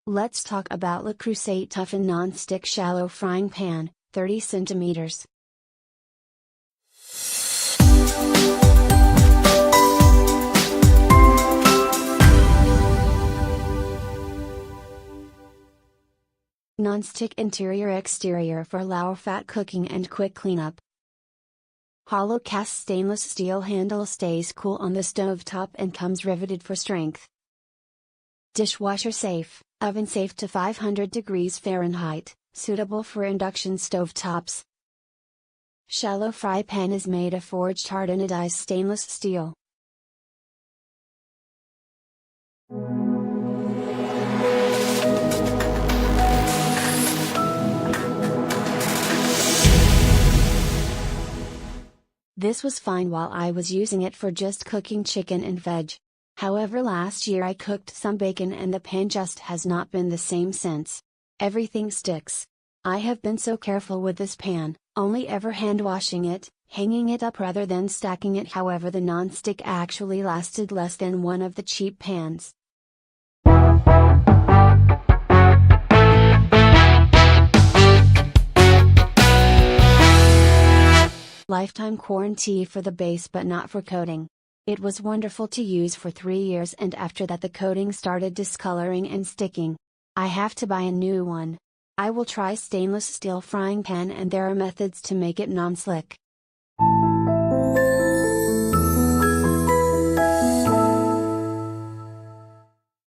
Let's talk about the Creuset Toughened Non-Stick Shallow Frying Pan, 30 centimeters. Non-stick interior-exterior for low-fat cooking and quick cleanup. Hollow cast stainless steel handle stays cool on the stovetop and comes riveted for strength. Dishwasher-safe, oven-safe to 500 degrees Fahrenheit, suitable for induction stovetops. Shallow fry pan is made of forged hard-anodized stainless steel. This was fine while I was using it for just cooking chicken and veg. However, last year I cooked some bacon and the pan just has not been the same since. Everything sticks. I have been so careful with this pan, only ever hand washing it, hanging it up rather than stacking it. However, the non-stick actually lasted less than one of the cheap pans. Lifetime warranty for the base but not for coating. It was wonderful to use for 3 years, and after that the coating started discoloring and sticking. I have to buy a new one. I will try stainless steel frying pan, and there are methods to make it non-slick.